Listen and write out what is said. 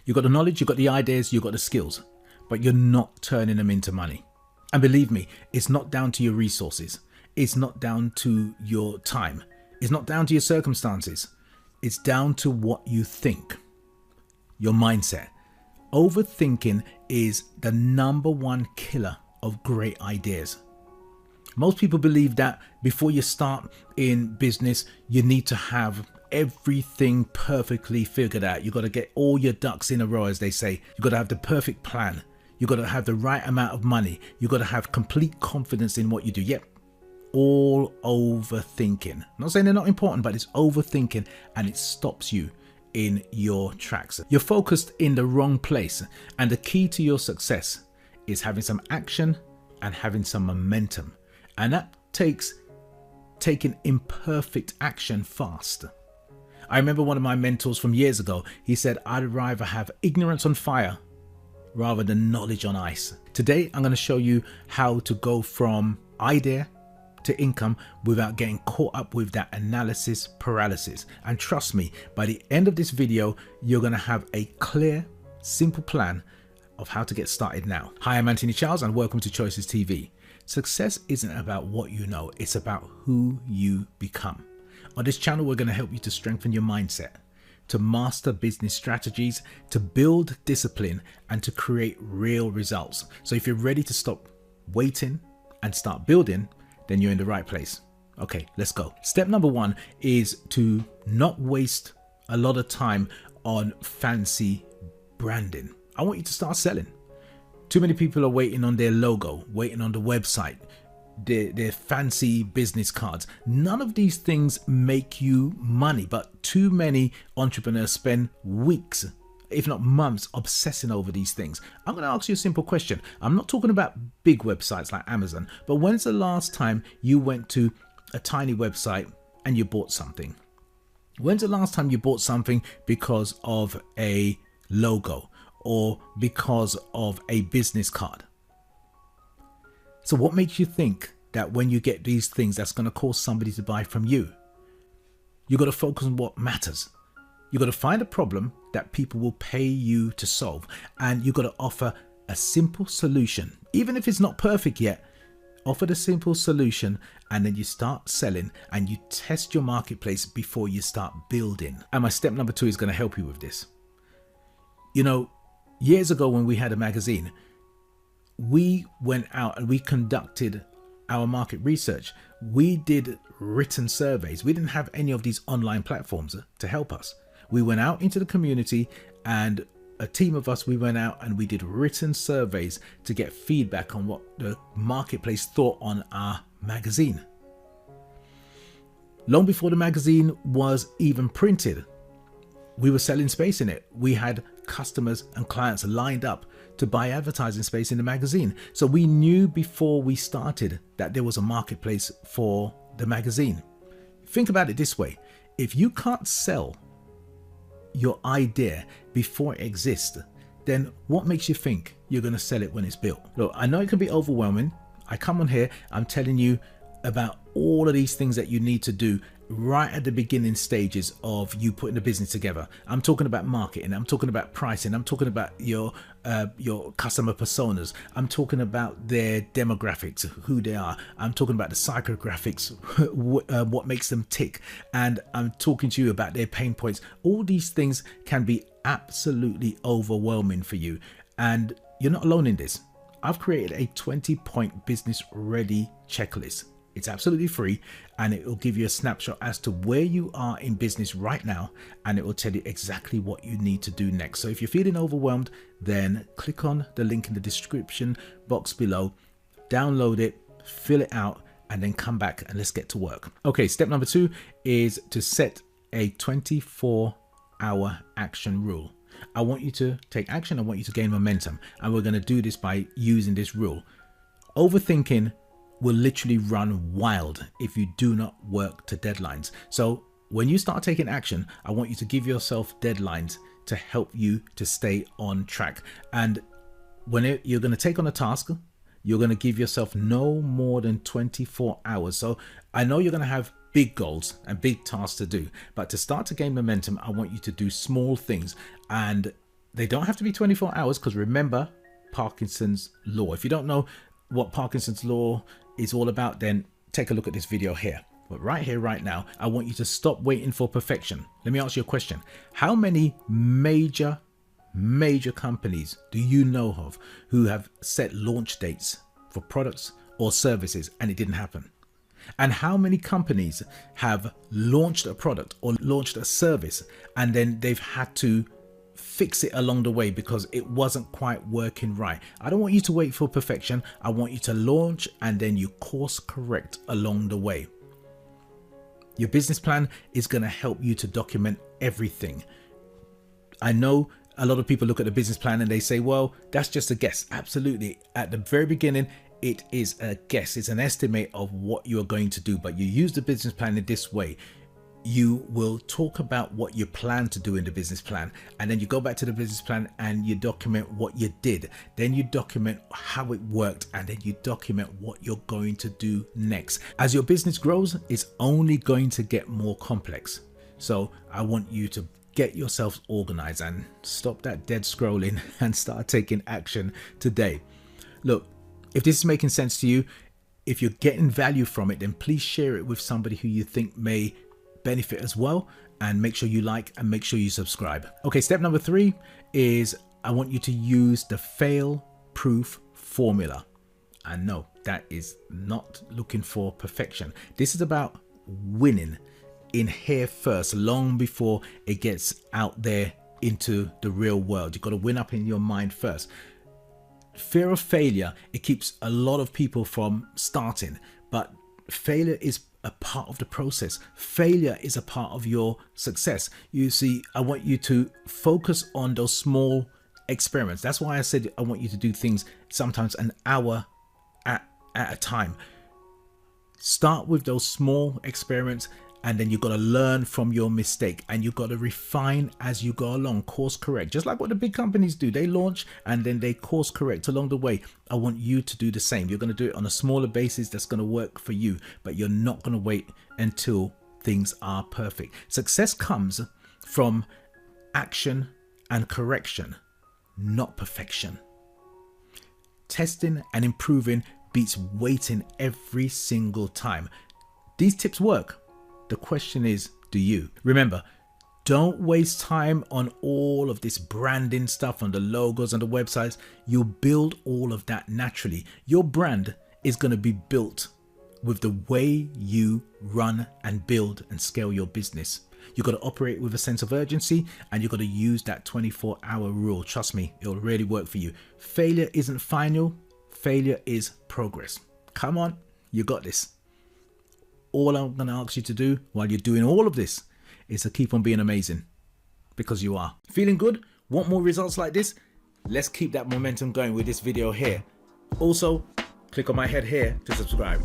You've got the knowledge, you've got the ideas, you've got the skills, but you're not turning them into money. And believe me, it's not down to your resources. It's not down to your time. It's not down to your circumstances. It's down to what you think, your mindset. Overthinking is the number one killer of great ideas. Most people believe that before you start in business, you need to have everything perfectly figured out. You've got to get all your ducks in a row, as they say. You've got to have the perfect plan. You've got to have the right amount of money. You've got to have complete confidence in what you do. Yep, all overthinking. I'm not saying they're not important, but it's overthinking, and it stops you in your tracks. You're focused in the wrong place, and the key to your success is having some action and having some momentum, and that takes taking imperfect action fast. I remember one of my mentors from years ago. He said, I'd rather have ignorance on fire rather than knowledge on ice. Today I'm going to show you how to go from idea to income without getting caught up with that analysis paralysis. And trust me, by the end of this video, you're going to have a clear, simple plan of how to get started now. Hi, I'm Anthony Charles and welcome to Choices TV. Success isn't about what you know, it's about who you become. On this channel, we're going to help you to strengthen your mindset, to master business strategies, to build discipline, and to create real results. So if you're ready to stop waiting and start building, then you're in the right place. Okay, let's go. Step number one is to not waste a lot of time on fancy branding. I want you to start selling. Too many people are waiting on their logo, waiting on the website, their fancy business cards. None of these things make you money, but too many entrepreneurs spend weeks, if not months, obsessing over these things. I'm going to ask you a simple question. I'm not talking about big websites like Amazon, but when's the last time you went to a tiny website and you bought something? When's the last time you bought something because of a logo or because of a business card? So what makes you think that when you get these things, that's going to cause somebody to buy from you? You got to focus on what matters. You got to find a problem that people will pay you to solve, and you got to offer a simple solution. Even if it's not perfect yet, offer the simple solution, and then you start selling and you test your marketplace before you start building. And my step number two is going to help you with this. You know, years ago when we had a magazine, we went out and we conducted our market research. We did written surveys. We didn't have any of these online platforms to help us. We went out into the community, and a team of us, we went out and we did written surveys to get feedback on what the marketplace thought on our magazine. Long before the magazine was even printed, we were selling space in it. We had customers and clients lined up to buy advertising space in the magazine. So we knew before we started that there was a marketplace for the magazine. Think about it this way. If you can't sell your idea before it exists, then what makes you think you're going to sell it when it's built? Look, I know it can be overwhelming. I come on here, I'm telling you about all of these things that you need to do right at the beginning stages of you putting a business together. I'm talking about marketing, I'm talking about pricing, I'm talking about your customer personas, I'm talking about their demographics, who they are, I'm talking about the psychographics, what makes them tick, and I'm talking to you about their pain points. All these things can be absolutely overwhelming for you, and you're not alone in this. I've created a 20-point business ready checklist. It's absolutely free, and it will give you a snapshot as to where you are in business right now, and it will tell you exactly what you need to do next. So if you're feeling overwhelmed, then click on the link in the description box below, download it, fill it out, and then come back and let's get to work. Okay, step number two is to set a 24-hour action rule. I want you to take action. I want you to gain momentum, and we're going to do this by using this rule. Overthinking will literally run wild if you do not work to deadlines. So when you start taking action, I want you to give yourself deadlines to help you to stay on track. And when you're going to take on a task, you're going to give yourself no more than 24 hours. So I know you're going to have big goals and big tasks to do, but to start to gain momentum, I want you to do small things and They don't have to be 24 hours because remember Parkinson's law. If you don't know what Parkinson's law is all about, then take a look at this video here. But right here, right now, I want you to stop waiting for perfection. Let me ask you a question. How many major companies do you know of who have set launch dates for products or services and it didn't happen? And how many companies have launched a product or launched a service and then they've had to fix it along the way because it wasn't quite working right? I don't want you to wait for perfection. I want you to launch and then you course correct along the way. Your business plan is going to help you to document everything. I know a lot of people look at the business plan and they say, well, that's just a guess. Absolutely. At the very beginning, it is a guess. It's an estimate of what you're going to do, but you use the business plan in this way. You will talk about what you plan to do in the business plan, and then you go back to the business plan and you document what you did. Then you document how it worked, and then you document what you're going to do next. As your business grows, it's only going to get more complex. So I want you to get yourself organized and stop that dead scrolling and start taking action today. Look, if this is making sense to you, if you're getting value from it, then please share it with somebody who you think may benefit as well, and make sure you like and make sure you subscribe. Okay, step number 3 is I want you to use the fail-proof formula. And no, that is not looking for perfection. This is about winning in here first, long before it gets out there into the real world. You've got to win up in your mind first. Fear of failure, it keeps a lot of people from starting, but failure is a part of the process. Failure is a part of your success. You see, I want you to focus on those small experiments. That's why I said I want you to do things sometimes an hour at a time. Start with those small experiments, and then you've got to learn from your mistake, and you've got to refine as you go along, course correct, just like what the big companies do. They launch and then they course correct along the way. I want you to do the same. You're going to do it on a smaller basis that's going to work for you, but you're not going to wait until things are perfect. Success comes from action and correction, not perfection. Testing and improving beats waiting every single time. These tips work. The question is, do you? Remember, don't waste time on all of this branding stuff, on the logos and the websites. You'll build all of that naturally. Your brand is going to be built with the way you run and build and scale your business. You've got to operate with a sense of urgency, and you've got to use that 24-hour rule. Trust me, it'll really work for you. Failure isn't final. Failure is progress. Come on, you got this. All I'm going to ask you to do while you're doing all of this is to keep on being amazing, because you are. Feeling good? Want more results like this? Let's keep that momentum going with this video here. Also, click on my head here to subscribe.